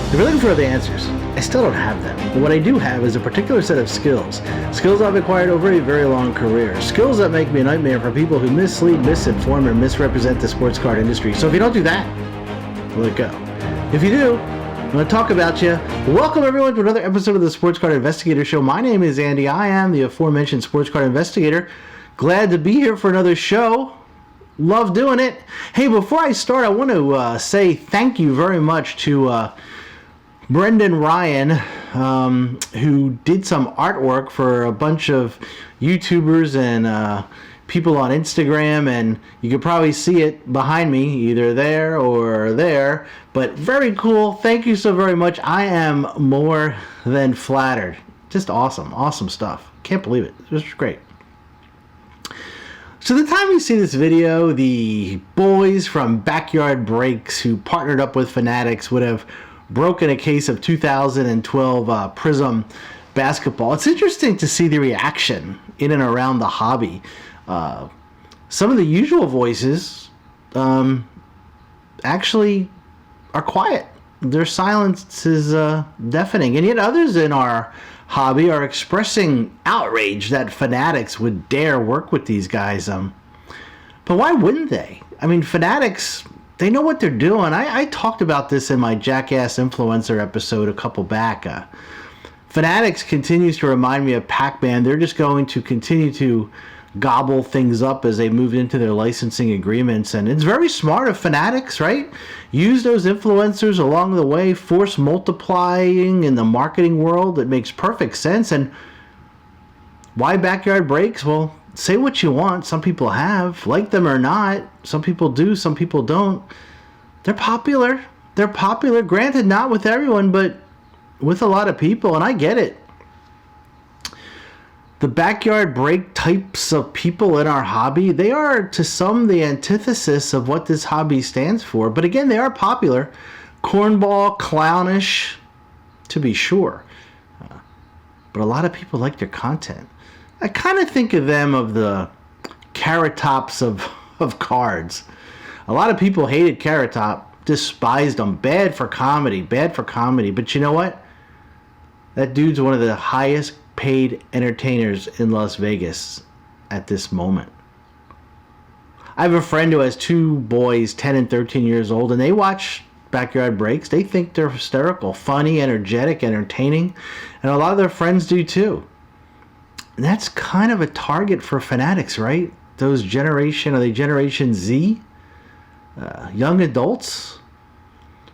If you're looking for the answers, I still don't have them. But what I do have is a particular set of skills. Skills I've acquired over a very long career. Skills that make me a nightmare for people who mislead, misinform, or misrepresent the sports card industry. So if you don't do that, let it go. If you do, I'm going to talk about you. Welcome everyone to another episode of the Sports Card Investigator Show. My name is Andy. I am the aforementioned Sports Card Investigator. Glad to be here for another show. Love doing it. Hey, before I start, I want to say thank you very much to Brendan Ryan, who did some artwork for a bunch of YouTubers and people on Instagram, and you could probably see it behind me, either there or there, but very cool. Thank you so very much. I am more than flattered. Just awesome stuff. Can't believe it. It was great. So the time you see this video, the boys from Backyard Breaks who partnered up with Fanatics would have broken a case of 2012 Prism basketball. It's interesting to see the reaction in and around the hobby. Some of the usual voices actually are quiet. Their silence is deafening, and yet others in our hobby are expressing outrage that Fanatics would dare work with these guys. But why wouldn't they? I mean, Fanatics, they know what they're doing. I talked about this in my Jackass Influencer episode a couple back. Fanatics continues to remind me of Pac-Man. They're just going to continue to gobble things up as they move into their licensing agreements. And it's very smart of Fanatics, right? Use those influencers along the way, force multiplying in the marketing world. It makes perfect sense. And why Backyard Breaks? Well, say what you want. Some people have, like them or not. Some people do, some people don't. They're popular. They're popular. Granted, not with everyone, but with a lot of people, and I get it. The Backyard Break types of people in our hobby, they are to some the antithesis of what this hobby stands for. But again, they are popular. Cornball, clownish, to be sure. But a lot of people like their content. I kind of think of them of the Carrot Tops of cards. A lot of people hated Carrot Top, despised them, bad for comedy. But you know what? That dude's one of the highest paid entertainers in Las Vegas at this moment. I have a friend who has two boys, 10 and 13 years old, and they watch Backyard Breaks. They think they're hysterical, funny, energetic, entertaining, and a lot of their friends do too. And that's kind of a target for Fanatics, right? Those generation, are they Generation Z? Young adults?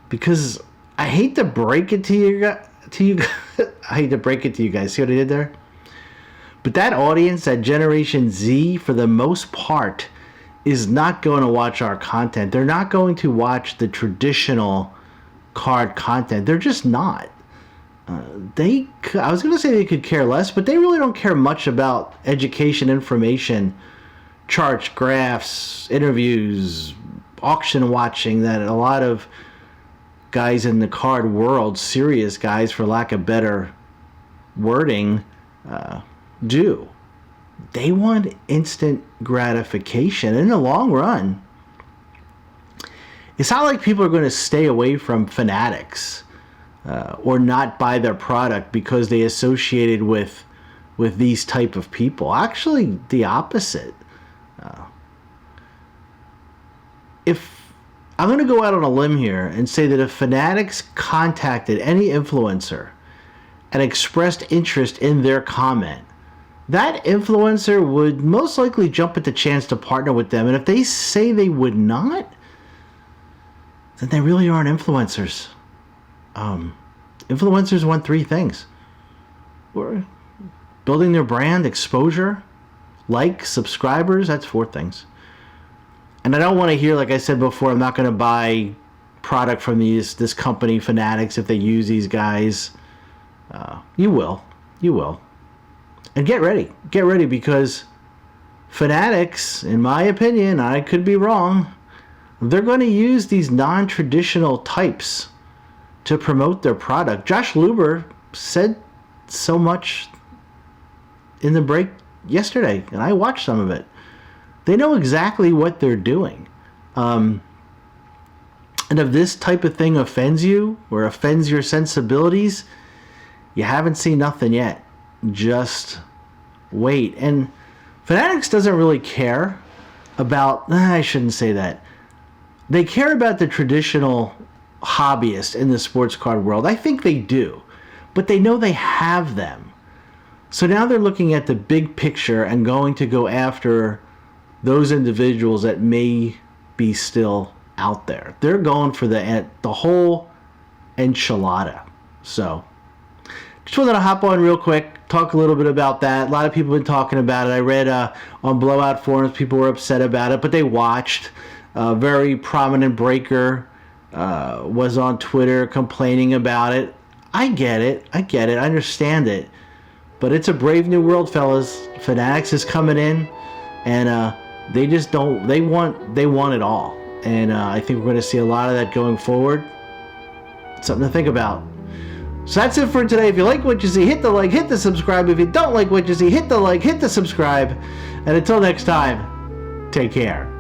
Because I hate to break it to you I hate to break it to you guys. See what I did there? But that audience, that Generation Z, for the most part, is not going to watch our content. They're not going to watch the traditional card content. They're just not. I was going to say they could care less, but they really don't care much about education, information, charts, graphs, interviews, auction watching that a lot of guys in the card world, serious guys for lack of better wording, do. They want instant gratification. In the long run, it's not like people are going to stay away from Fanatics or not buy their product because they associated with these type of people. Actually, the opposite. If I'm going to go out on a limb here and say that if Fanatics contacted any influencer and expressed interest in their comment, that influencer would most likely jump at the chance to partner with them. And if they say they would not, then they really aren't influencers. Influencers want three things: building their brand, exposure, likes, subscribers. That's four things. And I don't want to hear, like I said before, I'm not going to buy product from this company, Fanatics, if they use these guys. You will. And get ready, because Fanatics, in my opinion, I could be wrong, they're going to use these non-traditional types to promote their product. Josh Luber said so much in the break yesterday, and I watched some of it. They know exactly what they're doing. And And if this type of thing offends you or offends your sensibilities, you haven't seen nothing yet. Just wait. And Fanatics doesn't really care about, I shouldn't say that. They care about the traditional hobbyist in the sports card world. I think they do. But they know they have them. So now they're looking at the big picture and going to go after those individuals that may be still out there. They're going for the whole enchilada. So just wanted to hop on real quick, talk a little bit about that. A lot of people have been talking about it. I read on Blowout forums, people were upset about it, but they watched. A very prominent breaker was on Twitter complaining about it. I get it. I understand it. But it's a brave new world, fellas. Fanatics is coming in, and they just don't. They want it all, and I think we're going to see a lot of that going forward. Something to think about. So that's it for today. If you like what you see, hit the like, hit the subscribe. If you don't like what you see, hit the like, hit the subscribe. And until next time, take care.